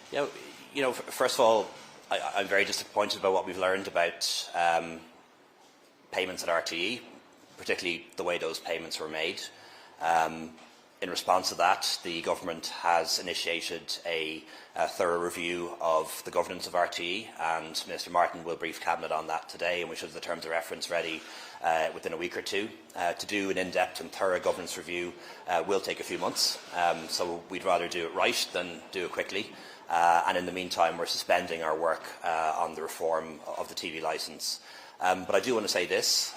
Yeah, first of all, I'm very disappointed about what we've learned about payments at RTE, particularly the way those payments were made. In response to that, the government has initiated a thorough review of the governance of RTE, and Minister Martin will brief Cabinet on that today, and we should have the terms of reference ready within a week or two. To do an in-depth and thorough governance review will take a few months, so we'd rather do it right than do it quickly. And in the meantime, we're suspending our work on the reform of the TV licence. But I do want to say this.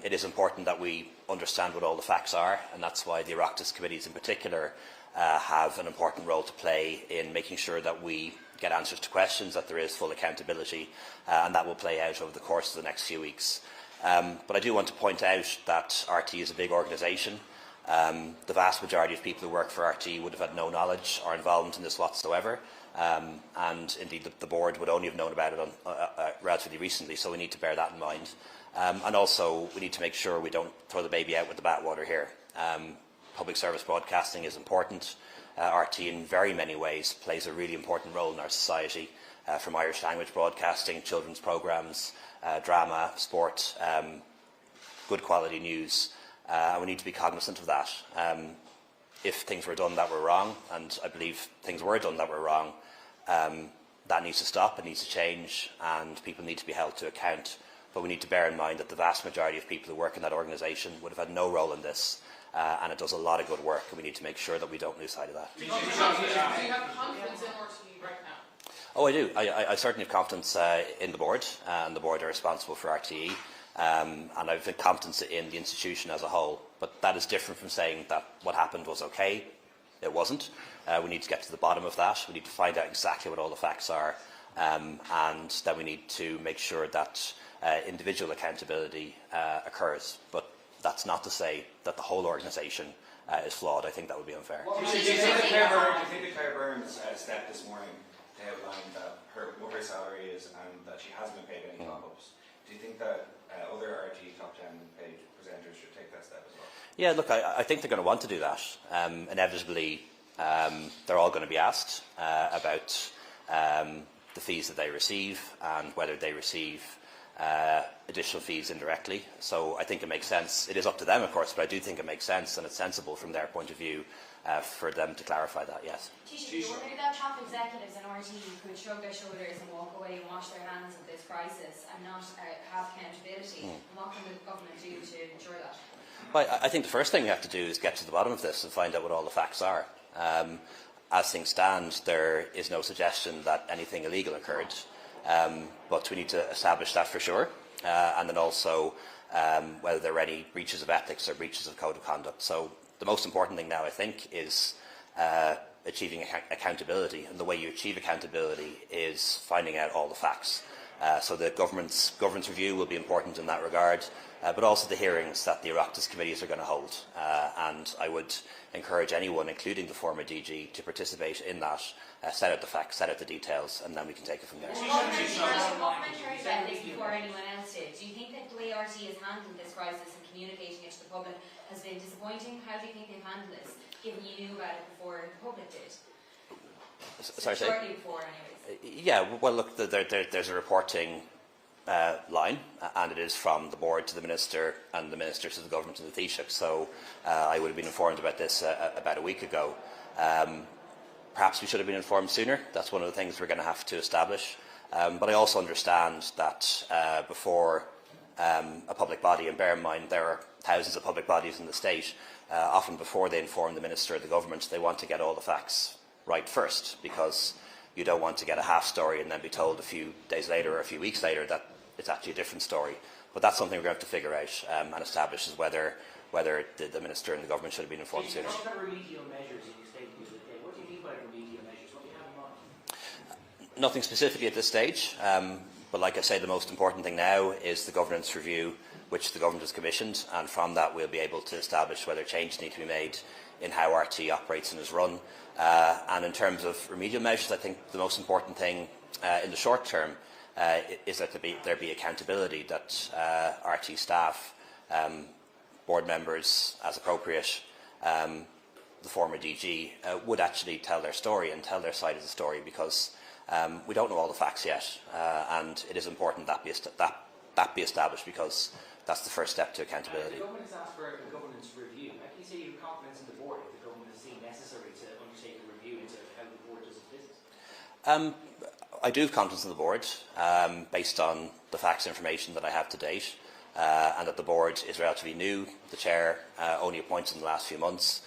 It is important that we understand what all the facts are, and that's why the Oireachtas Committees in particular have an important role to play in making sure that we get answers to questions, that there is full accountability, and that will play out over the course of the next few weeks. But I do want to point out that RTE is a big organisation. The vast majority of people who work for RTE would have had no knowledge or involvement in this whatsoever. And indeed the board would only have known about it relatively recently, so we need to bear that in mind. And also we need to make sure we don't throw the baby out with the bathwater here. Public service broadcasting is important. RTE in very many ways plays a really important role in our society, from Irish language broadcasting, children's programmes, drama, sport, good quality news. We need to be cognizant of that. If things were done that were wrong, and I believe things were done that were wrong, that needs to stop, it needs to change, and people need to be held to account. But we need to bear in mind that the vast majority of people who work in that organisation would have had no role in this, and it does a lot of good work, and we need to make sure that we don't lose sight of that. Do you have confidence in RTE right now? Oh, I do. I certainly have confidence in the board, and the board are responsible for RTE. And I've confidence in the institution as a whole. But that is different from saying that what happened was okay. It wasn't. We need to get to the bottom of that. We need to find out exactly what all the facts are. And then we need to make sure that individual accountability occurs. But that's not to say that the whole organisation is flawed. I think that would be unfair. Do you think that Claire Byrne's step this morning to outline that what her salary is and that she hasn't been paid any top-ups, do you think that other RTE top 10 paid presenters should take that step as well? Yeah, look, I think they're going to want to do that. Inevitably, they're all going to be asked about the fees that they receive and whether they receive additional fees indirectly. So I think it makes sense. It is up to them, of course, but I do think it makes sense and it's sensible from their point of view for them to clarify that, yes. Taoiseach, do you wonder that top executives in RTE could shrug their shoulders and walk away and wash their hands of this crisis and not have accountability? And what can the government do to ensure that? Well, I think the first thing we have to do is get to the bottom of this and find out what all the facts are. As things stand, there is no suggestion that anything illegal occurred, but we need to establish that for sure, and then also whether there are any breaches of ethics or breaches of code of conduct. So the most important thing now, I think, is achieving accountability, and the way you achieve accountability is finding out all the facts. So the government's governance review will be important in that regard, but also the hearings that the Oireachtas Committees are going to hold. And I would encourage anyone, including the former DG, to participate in that, set out the facts, set out the details, and then we can take it from there. Before anyone else did, do you think that the way RTE has handled this crisis and communicating it to the public has been disappointing? How do you think they've handled this, given you knew about it before the public did? Sorry, shortly before, anyways. Yeah, well, look, there's a reporting line, and it is from the board to the minister and the minister to the government and the Taoiseach. So I would have been informed about this about a week ago. Perhaps we should have been informed sooner. That's one of the things we're going to have to establish. But I also understand that before a public body, and bear in mind there are thousands of public bodies in the state, often before they inform the minister or the government, they want to get all the facts right first, because you don't want to get a half story and then be told a few days later or a few weeks later that it's actually a different story. But that's something we're going to have to figure out and establish, is whether the minister and the government should have been informed sooner. What kind of remedial measures you state the other day? What do you mean by remedial measures? What do you have in mind? Nothing specifically at this stage, but like I say, the most important thing now is the governance review, which the government has commissioned, and from that we'll be able to establish whether changes need to be made in how RTE operates and is run. And in terms of remedial measures, I think the most important thing in the short term is that there be accountability, that RTE staff, board members as appropriate, the former DG would actually tell their story and tell their side of the story, because we don't know all the facts yet, and it is important that be established, because that's the first step to accountability. The government has asked for a governance review. How can you say you have confidence in the board if the government has seen necessary to undertake a review into how the board does its business? I do have confidence in the board, based on the facts and information that I have to date, and that the board is relatively new. The chair, only appointed in the last few months,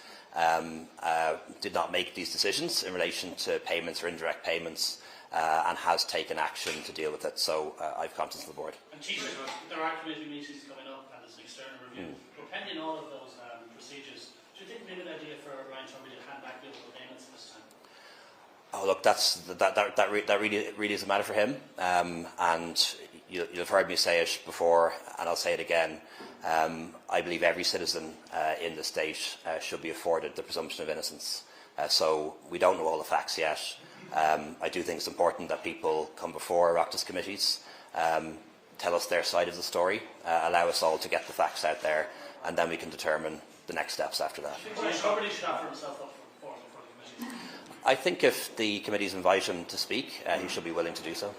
did not make these decisions in relation to payments or indirect payments, and has taken action to deal with it. So I have confidence in the board. And there are committee meetings coming up, and there's an external review. But pending all of those procedures, do you think it would be a good idea for Ryan Tubridy to hand back billable payments this time? Oh, look, that really is a matter for him, and you've heard me say it before, and I'll say it again. I believe every citizen in the state should be afforded the presumption of innocence. So we don't know all the facts yet. I do think it's important that people come before Oireachtas committees, tell us their side of the story, allow us all to get the facts out there, and then we can determine the next steps after that. Ryan Tubridy should offer himself up for the committee. I think if the committees invite him to speak, he should be willing to do so.